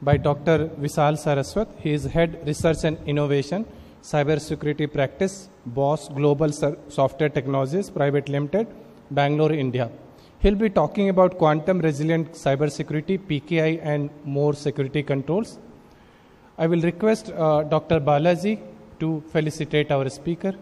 by Dr. Vishal Saraswat. He is Head Research and Innovation, Cybersecurity Practice, Bosch Global Software Technologies Private Limited, Bangalore, India. He'll be talking about quantum resilient cybersecurity, PKI, and more security controls. I will request Dr. Balaji to felicitate our speaker.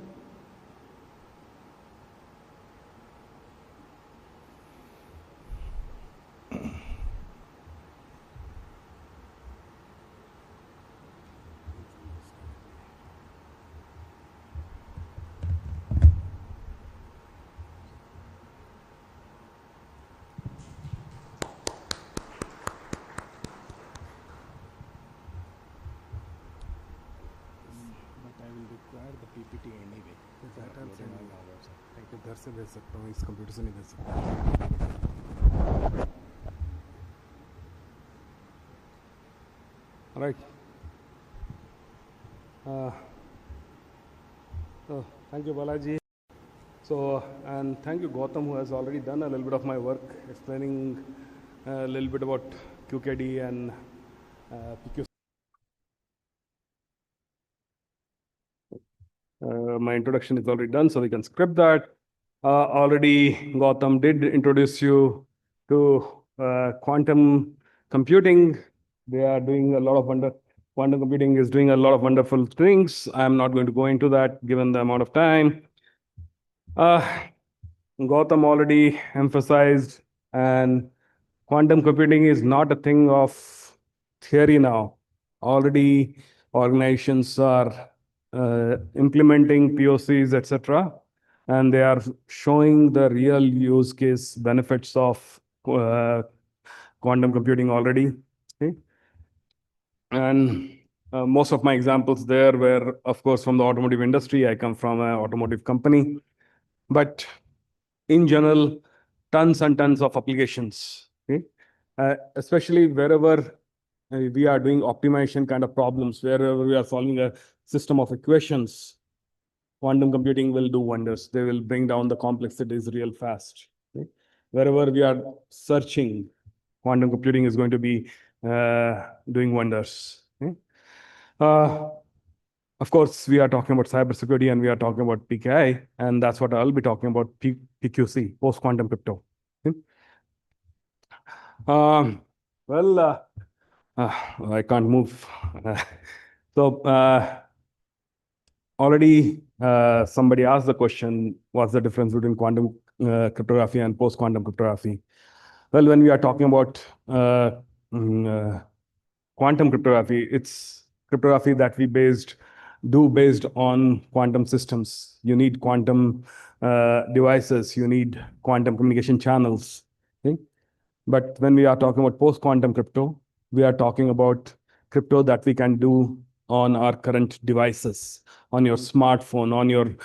घर से भेज सकता हूँ, इस computer से नहीं भेज सकता। Right. So thank you, Balaji. So, and thank you, Gautam, who has already done a little bit of my work explaining a little bit about QKD and PQ. My introduction is already done, so we can script that. Already, Gautam did introduce you to quantum computing. They are doing a lot of quantum computing is doing a lot of wonderful things. I'm not going to go into that given the amount of time. Gautam already emphasized, and quantum computing is not a thing of theory now. Already organizations are implementing POCs, etc., and they are showing the real use case benefits of quantum computing already. Okay? And most of my examples there were, of course, from the automotive industry. I come from an automotive company, but in general, tons and tons of applications. Okay? Especially wherever we are doing optimization kind of problems, wherever we are solving a system of equations, quantum computing will do wonders. They will bring down the complexities real fast. Okay? Wherever we are searching, quantum computing is going to be doing wonders. Okay? Of course, we are talking about cybersecurity and we are talking about PKI, and that's what I'll be talking about, PQC, post-quantum crypto. Okay? I can't move. Already somebody asked the question, what's the difference between quantum cryptography and post-quantum cryptography? Well, when we are talking about quantum cryptography, it's cryptography that we do based on quantum systems. You need quantum devices, you need quantum communication channels. Okay? But when we are talking about post-quantum crypto, we are talking about crypto that we can do on our current devices, on your smartphone, on your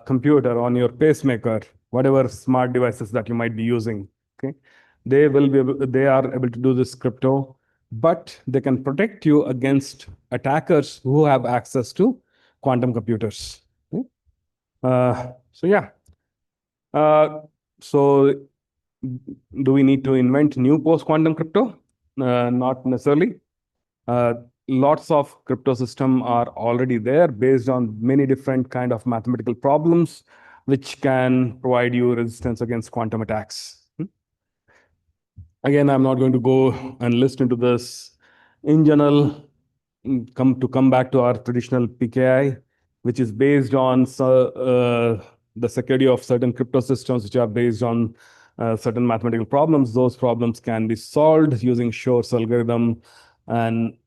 computer, on your pacemaker, whatever smart devices that you might be using. Okay, they are able to do this crypto, but they can protect you against attackers who have access to quantum computers. Okay? So do we need to invent new post-quantum crypto? Not necessarily. Lots of crypto systems are already there based on many different kind of mathematical problems, which can provide you resistance against quantum attacks. Again, I'm not going to go and list into this. In general, come back to our traditional PKI, which is based on the security of certain crypto systems, which are based on certain mathematical problems. Those problems can be solved using Shor's algorithm, and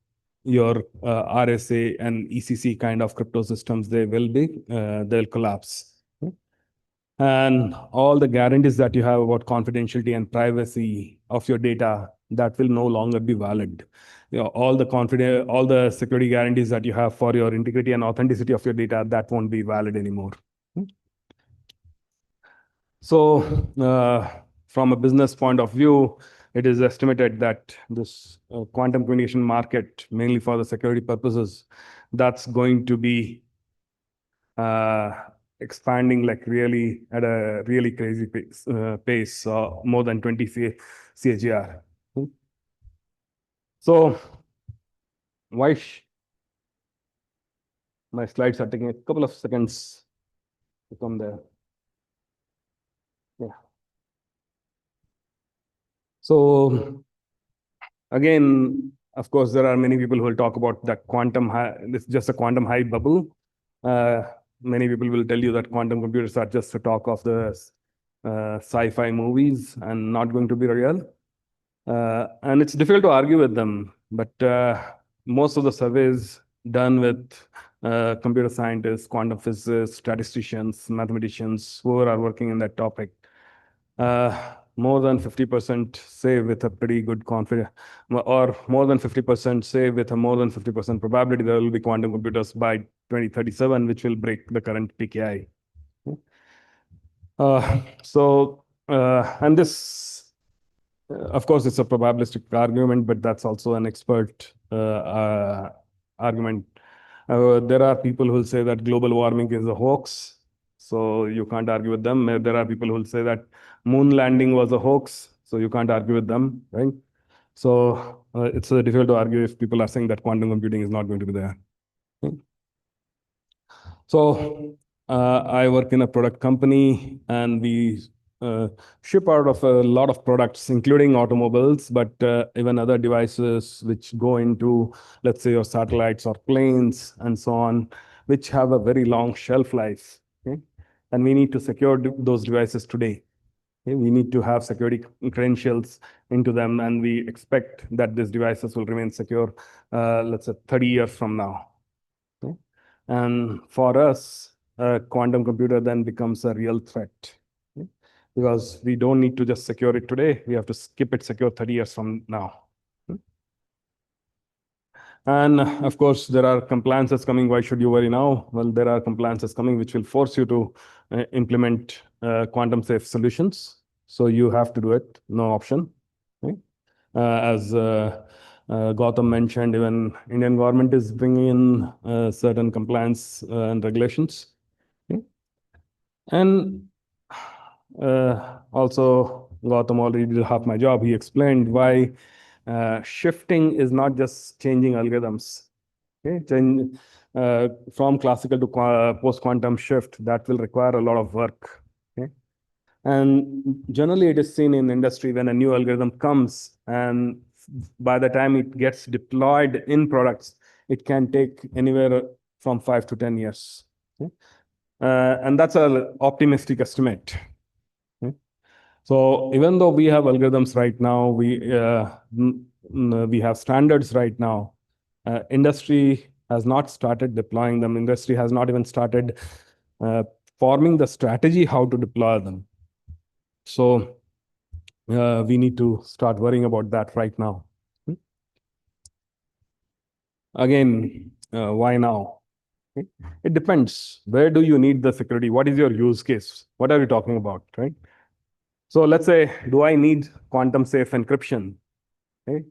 your RSA and ECC kind of crypto systems, they'll collapse. And all the guarantees that you have about confidentiality and privacy of your data, that will no longer be valid. All the security guarantees that you have for your integrity and authenticity of your data, that won't be valid anymore. So from a business point of view, it is estimated that this quantum communication market, mainly for the security purposes, that's going to be expanding like really at a really crazy pace, more than 20 CAGR. So My slides are taking a couple of seconds to come there. Yeah. So again, of course, there are many people who will talk about that quantum high, this is just a quantum high bubble. Many people will tell you that quantum computers are just a talk of the sci-fi movies and not going to be real. And it's difficult to argue with them, but most of the surveys done with computer scientists, quantum physicists, statisticians, mathematicians, who are working in that topic, more than 50% say with a pretty good confidence, or more than 50% say with a more than 50% probability there will be quantum computers by 2037, which will break the current PKI. And this, of course, it's a probabilistic argument, but that's also an expert argument. There are people who will say that global warming is a hoax, so you can't argue with them. There are people who will say that moon landing was a hoax, so you can't argue with them, right? So it's difficult to argue if people are saying that quantum computing is not going to be there. Okay. So I work in a product company, and we ship out of a lot of products, including automobiles, but even other devices which go into, let's say, your satellites or planes and so on, which have a very long shelf life. Okay? And we need to secure those devices today. Okay? We need to have security credentials into them, and we expect that these devices will remain secure, let's say, 30 years from now. Okay? And for us, a quantum computer then becomes a real threat. Okay? Because we don't need to just secure it today, we have to keep it secure 30 years from now. Okay? And of course, there are compliances coming. Why should you worry now? Well, there are compliances coming which will force you to implement quantum safe solutions. So you have to do it, no option. Okay? As Gautam mentioned, even Indian government is bringing in certain compliance and regulations. Okay? And also, Gautam already did half my job. He explained why shifting is not just changing algorithms. Okay? From classical to post-quantum shift, that will require a lot of work. Okay? And generally, it is seen in industry when a new algorithm comes, and by the time it gets deployed in products, it can take anywhere from 5 to 10 years. Okay? And that's an optimistic estimate. Okay? So even though we have algorithms right now, we have standards right now, industry has not started deploying them. Industry has not even started forming the strategy how to deploy them. So we need to start worrying about that right now. Again, why now? Okay. It depends. Where do you need the security? What is your use case? What are we talking about, right? So let's say, do I need quantum safe encryption? Okay.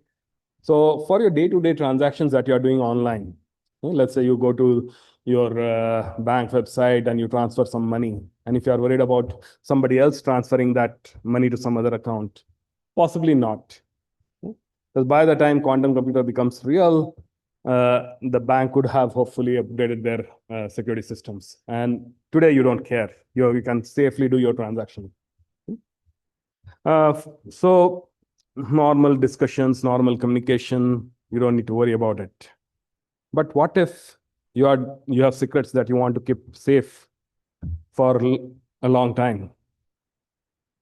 So for your day-to-day transactions that you're doing online, okay, let's say you go to your bank website and you transfer some money. And if you are worried about somebody else transferring that money to some other account, possibly not. Okay. Because by the time quantum computer becomes real, the bank could have hopefully upgraded their security systems. And today you don't care. You can safely do your transaction. So normal discussions, normal communication, you don't need to worry about it. But what if you have secrets that you want to keep safe for a long time?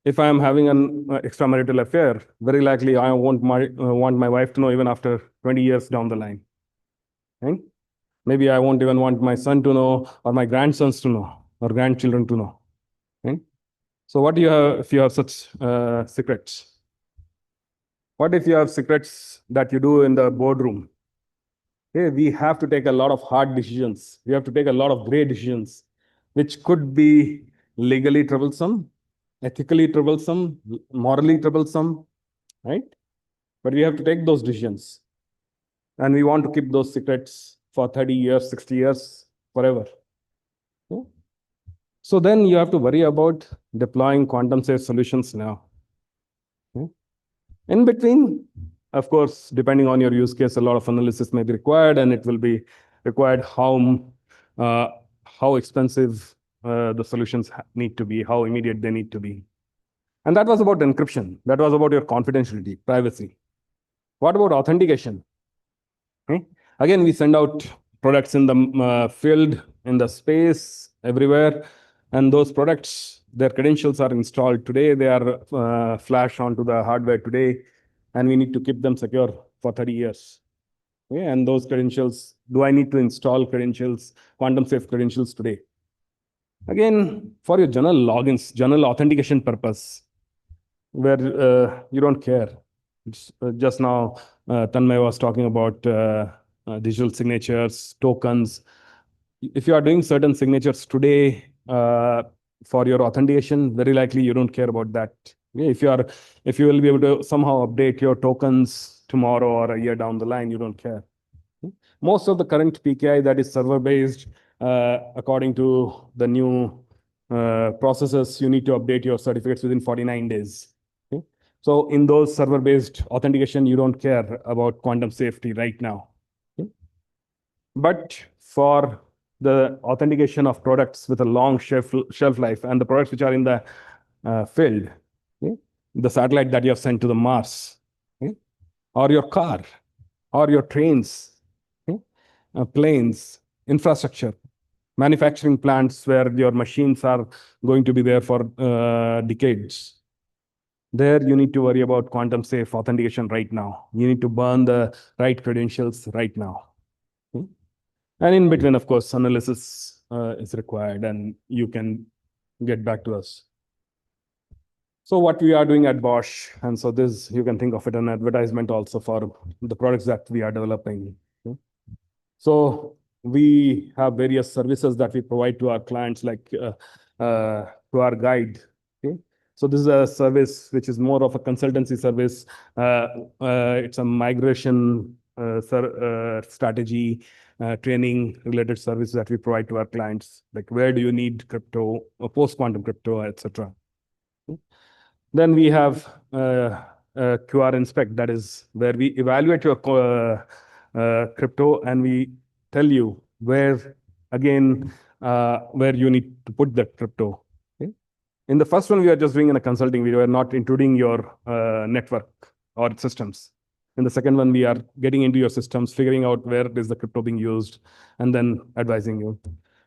If I am having an extramarital affair, very likely I won't want my wife to know even after 20 years down the line. Right? Maybe I won't even want my son to know, or my grandsons to know, or grandchildren to know. Right? So what do you have if you have such secrets? What if you have secrets that you do in the boardroom? Okay, we have to take a lot of hard decisions. We have to take a lot of gray decisions, which could be legally troublesome, ethically troublesome, morally troublesome, right? But we have to take those decisions. And we want to keep those secrets for 30 years, 60 years, forever. Okay? So then you have to worry about deploying quantum safe solutions now. Okay? In between, Of course, depending on your use case, a lot of analysis may be required, and it will be required uh, how expensive the solutions need to be, how immediate they need to be. And that was about encryption. That was about your confidentiality, privacy. What about authentication? Okay. Again, we send out products in the field, in the space, everywhere. And those products, their credentials are installed today. They are flashed onto the hardware today. And we need to keep them secure for 30 years. Okay. And those credentials, do I need to install credentials, quantum safe credentials today? Again, for your general logins, general authentication purpose, where you don't care. Just now, Tanmay was talking about digital signatures, tokens. If you are doing certain signatures today for your authentication, very likely you don't care about that. Okay? If you will be able to somehow update your tokens tomorrow or a year down the line, you don't care. Most of the current PKI that is server-based, according to the new processes, you need to update your certificates within 49 days. Okay? So in those server-based authentication, you don't care about quantum safety right now. Okay? But for the authentication of products with a long shelf life and the products which are in the field, okay? The satellite that you have sent to the Mars, okay? Or your car, or your trains, okay? Planes, infrastructure, manufacturing plants where your machines are going to be there for decades. There you need to worry about quantum safe authentication right now. You need to burn the right credentials right now. Okay? And in between, of course, analysis is required, and you can get back to us. So what we are doing at Bosch, and so this, you can think of it an advertisement also for the products that we are developing. Okay? So we have various services that we provide to our clients, like to our guide. Okay? So this is a service which is more of a consultancy service. It's a migration strategy, training related service that we provide to our clients, like where do you need crypto, or post-quantum crypto, etc. Then we have QR Inspect, that is where we evaluate your crypto and we tell you where, again, where you need to put that crypto. Okay? In the first one, we are just doing in a consulting video, we are not intruding your network or systems. In the second one, we are getting into your systems, figuring out where is the crypto being used, and then advising you.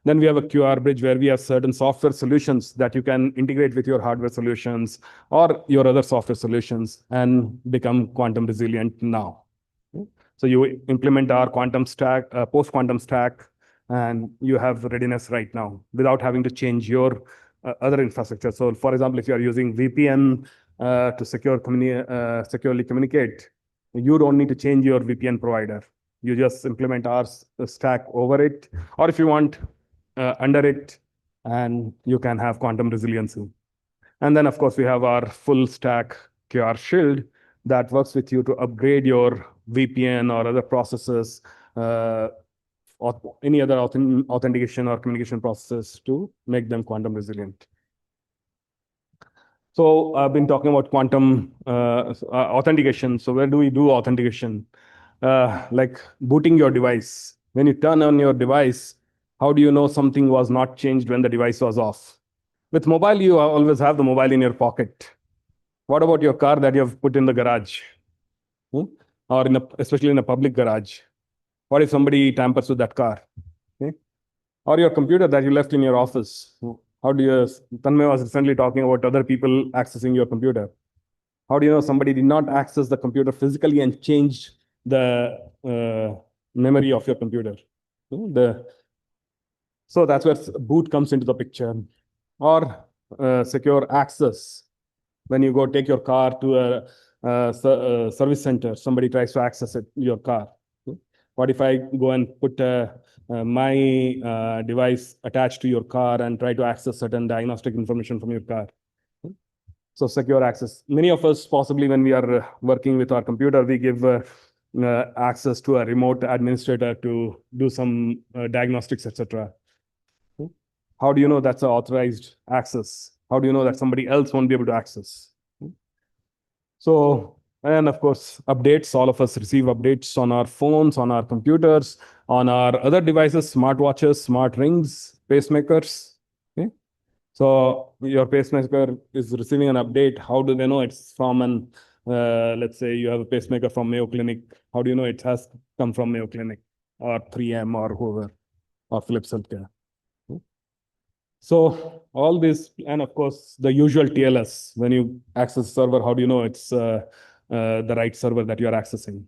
Then we have a QR bridge where we have certain software solutions that you can integrate with your hardware solutions or your other software solutions and become quantum resilient now. Okay? So you implement our quantum stack, post-quantum stack, and you have readiness right now without having to change your other infrastructure. So for example, if you are using VPN to securely communicate, you don't need to change your VPN provider. You just implement our stack over it, or if you want, under it, and you can have quantum resiliency. And then, of course, we have our full stack QR Shield that works with you to upgrade your VPN or other processes, or any other authentication or communication processes to make them quantum resilient. So I've been talking about quantum authentication. So where do we do authentication? Like booting your device. When you turn on your device, how do you know something was not changed when the device was off? With mobile, you always have the mobile in your pocket. What about your car that you have put in the garage? Or especially in a public garage? What if somebody tampers with that car? Okay? Or your computer that you left in your office? How do you, Tanmay was recently talking about other people accessing your computer. How do you know somebody did not access the computer physically and changed the memory of your computer? So that's where boot comes into the picture. Or secure access. When you go take your car to a service center, somebody tries to access your car. What if I go and put my device attached to your car and try to access certain diagnostic information from your car? So secure access. Many of us, possibly when we are working with our computer, we give access to a remote administrator to do some diagnostics, etc. How do you know that's an authorized access? How do you know that somebody else won't be able to access? So And of course, updates. All of us receive updates on our phones, on our computers, on our other devices, smartwatches, smart rings, pacemakers. Okay. So your pacemaker is receiving an update. How do they know it's from an, let's say you have a pacemaker from Mayo Clinic. How do you know it has come from Mayo Clinic or 3M or whoever or Philips Healthcare? So all this, and of course, the usual TLS, when you access a server, how do you know it's the right server that you're accessing?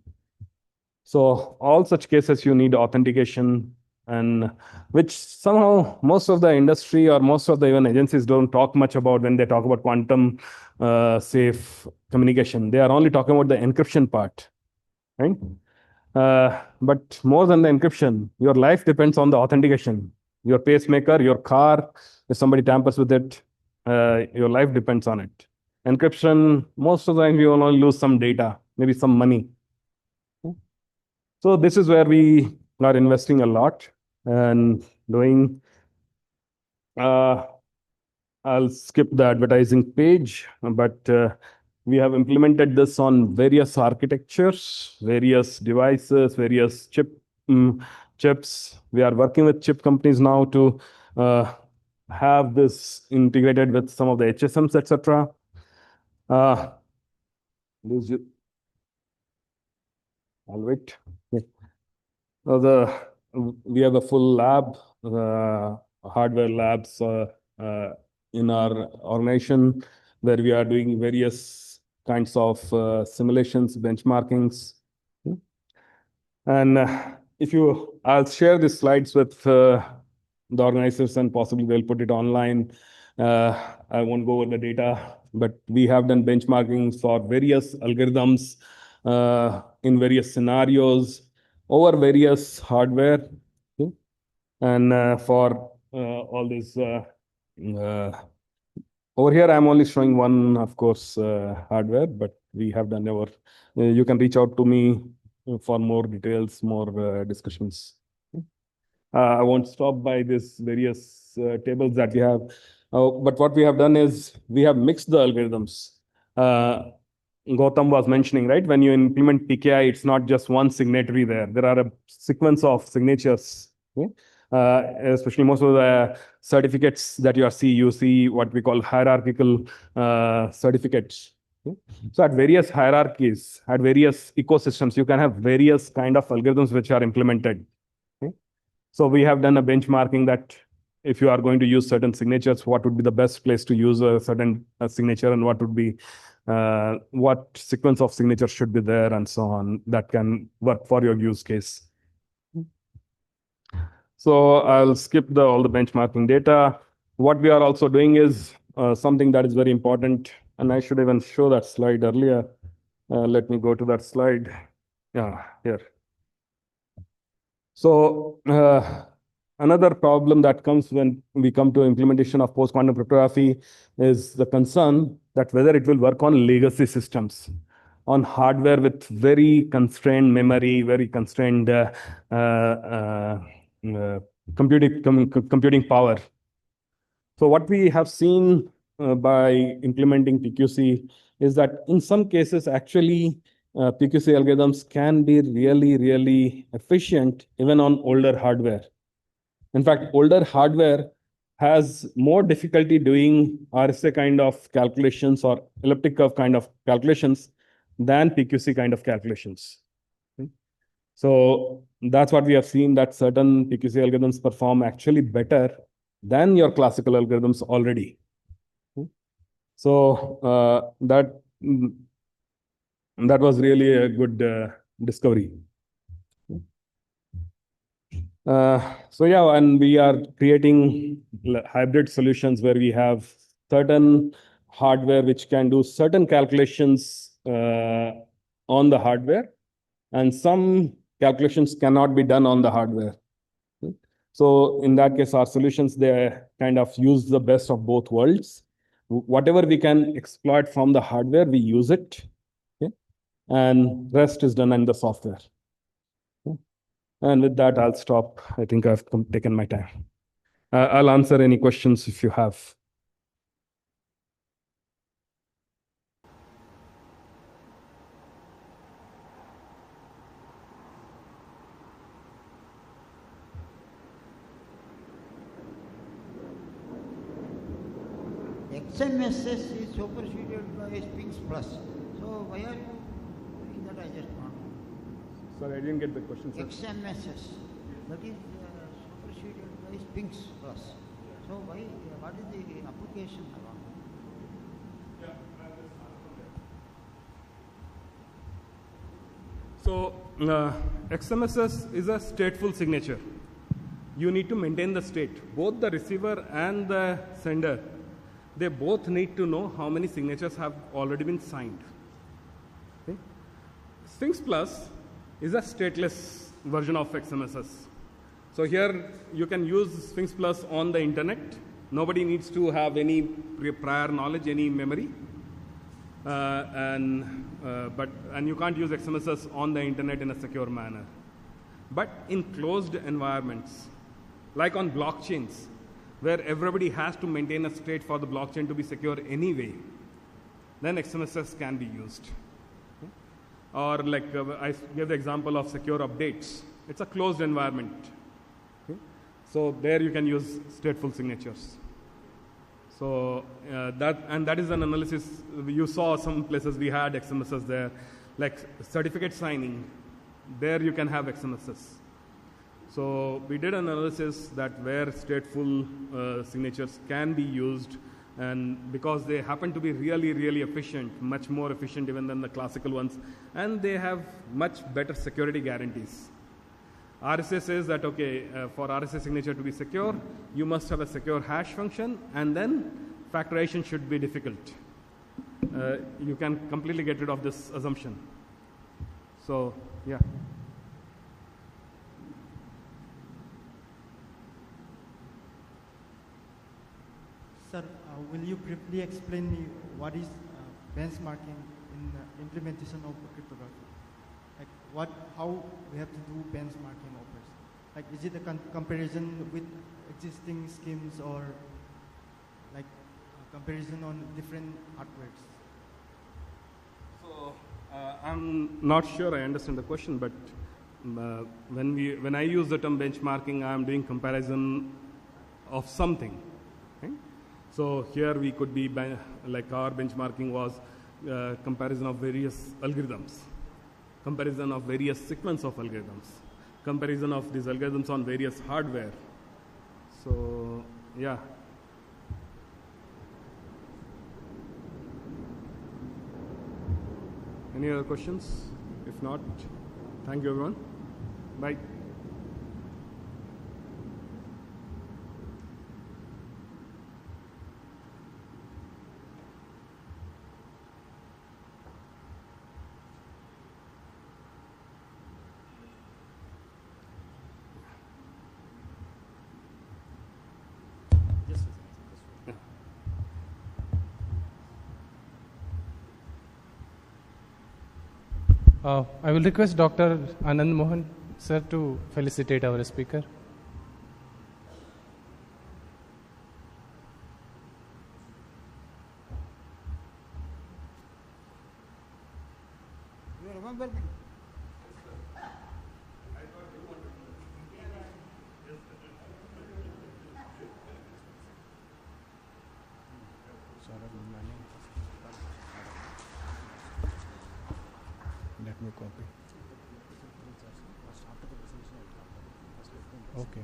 So all such cases, you need authentication, and which somehow most of the industry or most of the even agencies don't talk much about when they talk about quantum safe communication. They are only talking about the encryption part, right? But more than the encryption, your life depends on the authentication. Your pacemaker, your car, if somebody tampers with it, your life depends on it. Encryption, most of the time you will only lose some data, maybe some money. So this is where we are investing a lot and doing. Uh, I'll skip the advertising page, but we have implemented this on various architectures, various devices, various chips. We are working with chip companies now to have this integrated with some of the HSMs, etc. Lose you. I'll wait. Yeah. We have a full lab, hardware labs in our organization where we are doing various kinds of simulations, benchmarkings. And if you, I'll share these slides with the organizers and possibly they'll put it online. I won't go over the data, but we have done benchmarking for various algorithms in various scenarios over various hardware. Okay? And for all this, over here, I'm only showing one, of course, hardware, but we have done our, you can reach out to me for more details, more discussions. I won't stop by this various tables that we have. But what we have done is we have mixed the algorithms. Gautam was mentioning, right? When you implement PKI, it's not just one signatory there. There are a sequence of signatures. Okay? Especially most of the certificates that you see what we call hierarchical certificates. Okay? So at various hierarchies, at various ecosystems, you can have various kind of algorithms which are implemented. Okay? So we have done a benchmarking that if you are going to use certain signatures, what would be the best place to use a certain signature and what would be what sequence of signatures should be there and so on that can work for your use case. So I'll skip all the benchmarking data. What we are also doing is something that is very important, and I should even show that slide earlier. Let me go to that slide. Yeah, here. So another problem that comes when we come to implementation of post-quantum cryptography is the concern that whether it will work on legacy systems, on hardware with very constrained memory, very constrained computing power. So what we have seen by implementing PQC is that in some cases, actually, PQC algorithms can be really, really efficient even on older hardware. In fact, older hardware has more difficulty doing RSA kind of calculations or elliptic curve kind of calculations than PQC kind of calculations. So that's what we have seen, that certain PQC algorithms perform actually better than your classical algorithms already. So that was really a good discovery. So yeah, and we are creating hybrid solutions where we have certain hardware which can do certain calculations on the hardware, and some calculations cannot be done on the hardware. So in that case, our solutions, they kind of use the best of both worlds. Whatever we can exploit from the hardware, we use it. Okay? And rest is done in the software. Okay? And with that, I'll stop. I think I've taken my time. I'll answer any questions if you have. XMSS is superseded by Sphinx Plus. So why are you doing that? I just want to know. Sorry, I didn't get the question, sir. XMSS, that is superseded by Sphinx Plus. So why? What is the application along? So, XMSS is a stateful signature. You need to maintain the state. Both the receiver and the sender, they both need to know how many signatures have already been signed. Okay? Sphinx Plus is a stateless version of XMSS. So here you can use Sphinx Plus on the internet. Nobody needs to have any prior knowledge, any memory. And you can't use XMSS on the internet in a secure manner. But in closed environments, like on blockchains, where everybody has to maintain a state for the blockchain to be secure anyway, then XMSS can be used. Okay? Or like I gave the example of secure updates. It's a closed environment. Okay? So there you can use stateful signatures. So that is an analysis. You saw some places we had XMSS there, like certificate signing. There you can have XMSS. So we did an analysis that where stateful signatures can be used, and because they happen to be really, really efficient, much more efficient even than the classical ones, and they have much better security guarantees. RSA says that, okay, for RSA signature to be secure, you must have a secure hash function, and then factorization should be difficult. You can completely get rid of this assumption. So, yeah. Sir, will you briefly explain me what is benchmarking in the implementation of cryptography? Like how we have to do benchmarking offers? Like, is it a comparison with existing schemes, or like a comparison on different hardwares? So I'm not sure I understand the question, but when I use the term benchmarking, I'm doing comparison of something. Okay? So here we could be like our benchmarking was comparison of various algorithms, comparison of various sequence of algorithms, comparison of these algorithms on various hardware. So yeah. Any other questions? If not, thank you everyone. Bye. I will request Dr. Anand Mohan, sir, to felicitate our speaker. You remember me? Let me copy. Okay.